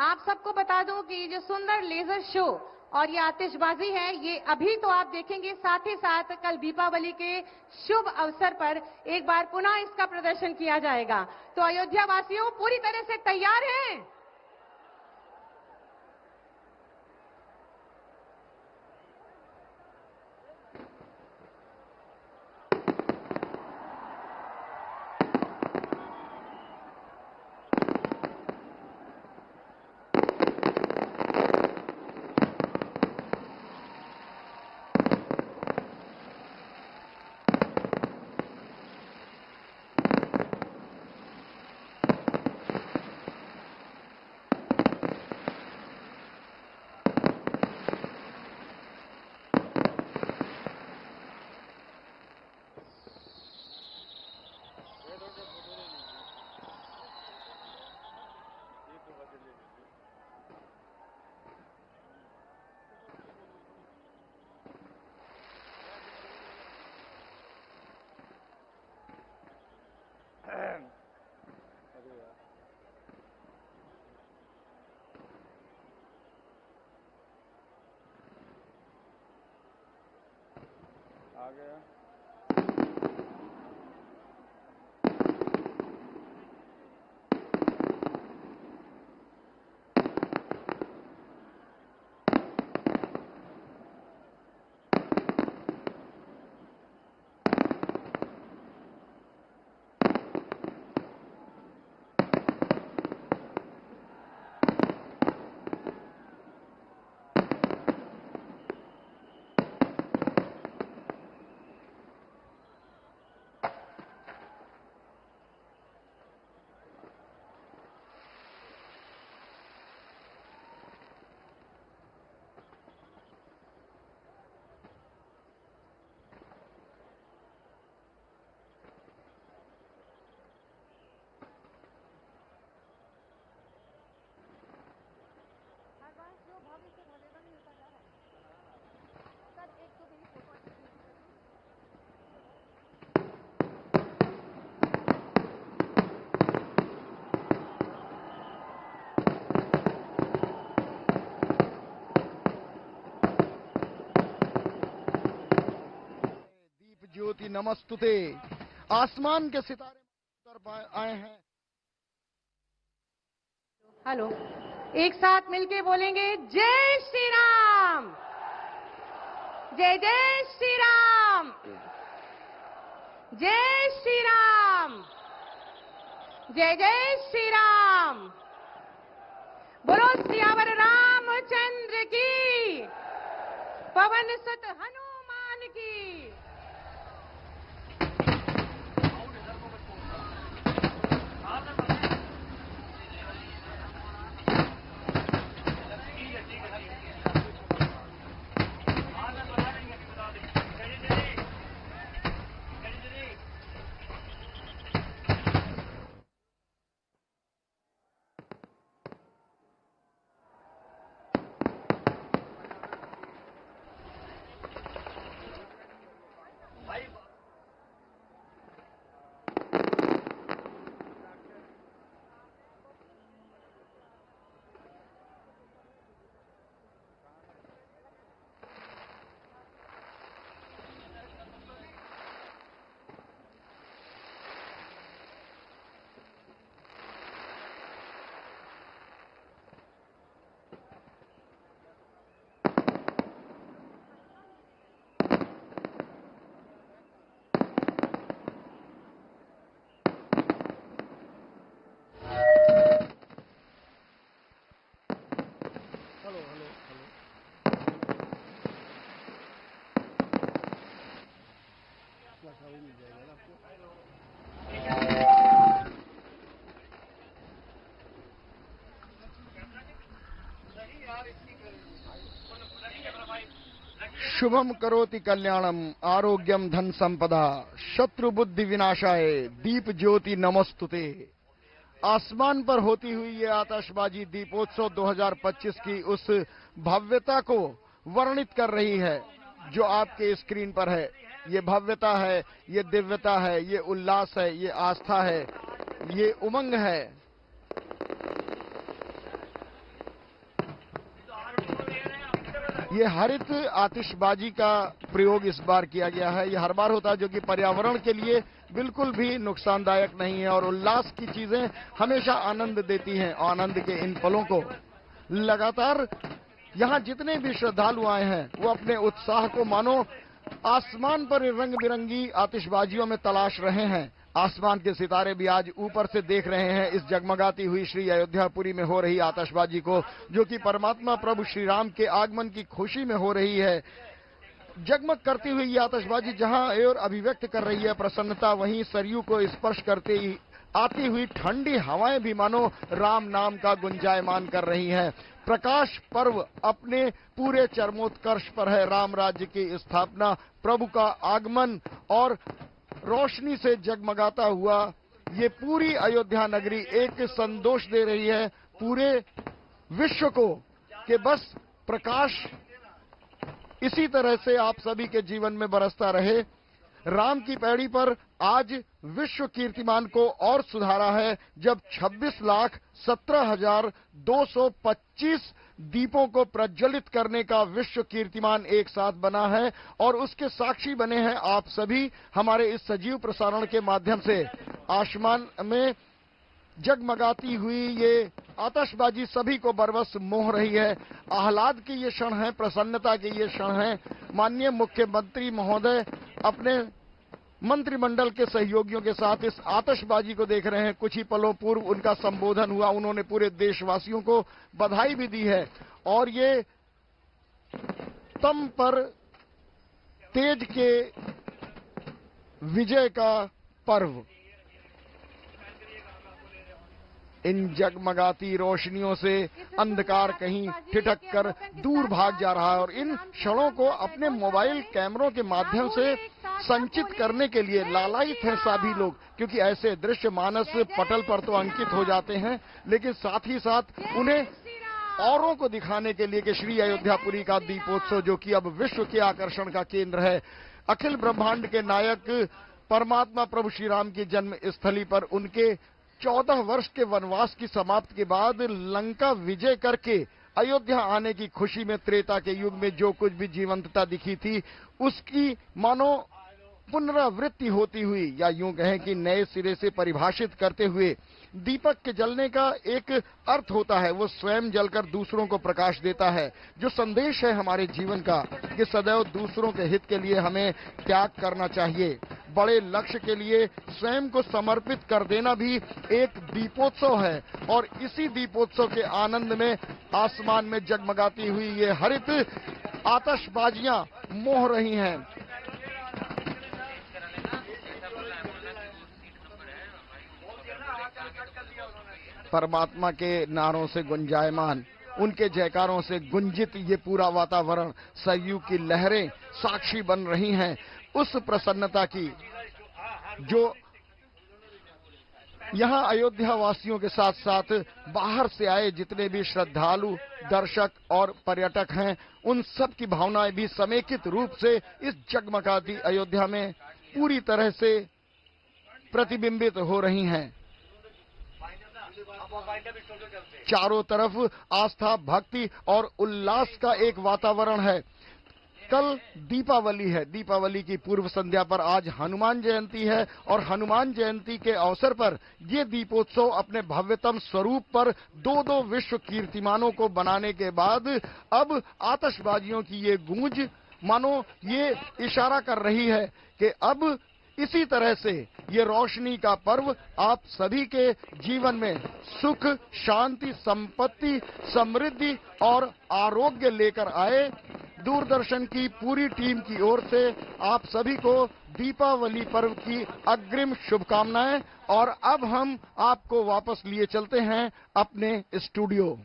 आप सबको बता दूं कि ये जो सुंदर लेजर शो और ये आतिशबाजी है, ये अभी तो आप देखेंगे, साथ ही साथ कल दीपावली के शुभ अवसर पर एक बार पुनः इसका प्रदर्शन किया जाएगा। तो अयोध्या वासियों पूरी तरह से तैयार हैं? आ गया। ज्योति नमस्तुते। आसमान के सितारे उतर आए हैं। हेलो, एक साथ मिलके बोलेंगे, जय श्री राम, जय जय श्री राम, जय श्री राम, जय जय श्री राम। बोलो सियावर रामचंद्र की, पवन सुत हनुमान की। शुभम करोति कल्याणम आरोग्यम धन संपदा शत्रु बुद्धि विनाशाय दीप ज्योति नमस्तुते। आसमान पर होती हुई ये आतिशबाजी दीपोत्सव 2025 की उस भव्यता को वर्णित कर रही है जो आपके स्क्रीन पर है। ये भव्यता है, ये दिव्यता है, ये उल्लास है, ये आस्था है, ये उमंग है। ये हरित आतिशबाजी का प्रयोग इस बार किया गया है। ये हर बार होता है, जो कि पर्यावरण के लिए बिल्कुल भी नुकसानदायक नहीं है और उल्लास की चीजें हमेशा आनंद देती हैं। आनंद के इन पलों को लगातार यहाँ जितने भी श्रद्धालु आए हैं वो अपने उत्साह को मानो आसमान पर रंग बिरंगी आतिशबाजियों में तलाश रहे हैं। आसमान के सितारे भी आज ऊपर से देख रहे हैं इस जगमगाती हुई श्री अयोध्यापुरी में हो रही आतिशबाजी को, जो कि परमात्मा प्रभु श्री राम के आगमन की खुशी में हो रही है। जगमग करती हुई ये आतिशबाजी जहां और अभिव्यक्त कर रही है प्रसन्नता, वहीं सरयू को स्पर्श करते ही आती हुई ठंडी हवाएं भी मानो राम नाम का गुंजायमान कर रही हैं। प्रकाश पर्व अपने पूरे चरमोत्कर्ष पर है। राम राज्य की स्थापना, प्रभु का आगमन और रोशनी से जगमगाता हुआ ये पूरी अयोध्या नगरी एक संदेश दे रही है पूरे विश्व को कि बस प्रकाश इसी तरह से आप सभी के जीवन में बरसता रहे। राम की पैड़ी पर आज विश्व कीर्तिमान को और सुधारा है, जब 26,17,225 दीपों को प्रज्वलित करने का विश्व कीर्तिमान एक साथ बना है और उसके साक्षी बने हैं आप सभी हमारे इस सजीव प्रसारण के माध्यम से। आसमान में जगमगाती हुई ये आतिशबाजी सभी को बरबस मोह रही है। आह्लाद के ये क्षण हैं, प्रसन्नता के ये क्षण हैं। माननीय मुख्यमंत्री महोदय अपने मंत्रिमंडल के सहयोगियों के साथ इस आतिशबाजी को देख रहे हैं। कुछ ही पलों पूर्व उनका संबोधन हुआ, उन्होंने पूरे देशवासियों को बधाई भी दी है और ये तम पर तेज के विजय का पर्व इन जगमगाती रोशनियों से अंधकार कहीं ठिठक कर दूर भाग जा रहा है और इन क्षणों को अपने मोबाइल कैमरों के माध्यम से संचित करने के लिए लालायित हैं सभी लोग, क्योंकि ऐसे दृश्य मानस पटल पर तो अंकित हो जाते हैं, लेकिन साथ ही साथ उन्हें औरों को दिखाने के लिए कि श्री अयोध्यापुरी का दीपोत्सव, जो कि अब विश्व के आकर्षण का केंद्र है, अखिल ब्रह्मांड के नायक परमात्मा प्रभु श्री राम की जन्म स्थली पर उनके 14 वर्ष के वनवास की समाप्ति के बाद लंका विजय करके अयोध्या आने की खुशी में त्रेता के युग में जो कुछ भी जीवंतता दिखी थी उसकी मानो पुनरावृत्ति होती हुई, या यूं कहें कि नए सिरे से परिभाषित करते हुए दीपक के जलने का एक अर्थ होता है, वो स्वयं जलकर दूसरों को प्रकाश देता है। जो संदेश है हमारे जीवन का कि सदैव दूसरों के हित के लिए हमें त्याग करना चाहिए, बड़े लक्ष्य के लिए स्वयं को समर्पित कर देना भी एक दीपोत्सव है। और इसी दीपोत्सव के आनंद में आसमान में जगमगाती हुई ये हरित आतिशबाजियां मोह रही हैं। परमात्मा के नारों से गुंजायमान, उनके जयकारों से गुंजित ये पूरा वातावरण, सरयू की लहरें साक्षी बन रही हैं उस प्रसन्नता की जो यहाँ अयोध्या वासियों के साथ साथ बाहर से आए जितने भी श्रद्धालु, दर्शक और पर्यटक हैं, उन सब की भावनाएं भी समेकित रूप से इस जगमगाती अयोध्या में पूरी तरह से प्रतिबिंबित हो रही हैं। चारों तरफ आस्था, भक्ति और उल्लास का एक वातावरण है। कल दीपावली है, दीपावली की पूर्व संध्या पर आज हनुमान जयंती है और हनुमान जयंती के अवसर पर ये दीपोत्सव अपने भव्यतम स्वरूप पर दो विश्व कीर्तिमानों को बनाने के बाद अब आतिशबाजियों की ये गूंज मानो ये इशारा कर रही है कि अब इसी तरह से ये रोशनी का पर्व आप सभी के जीवन में सुख, शांति, संपत्ति, समृद्धि और आरोग्य लेकर आए। दूरदर्शन की पूरी टीम की ओर से आप सभी को दीपावली पर्व की अग्रिम शुभकामनाएं। और अब हम आपको वापस लिए चलते हैं अपने स्टूडियो।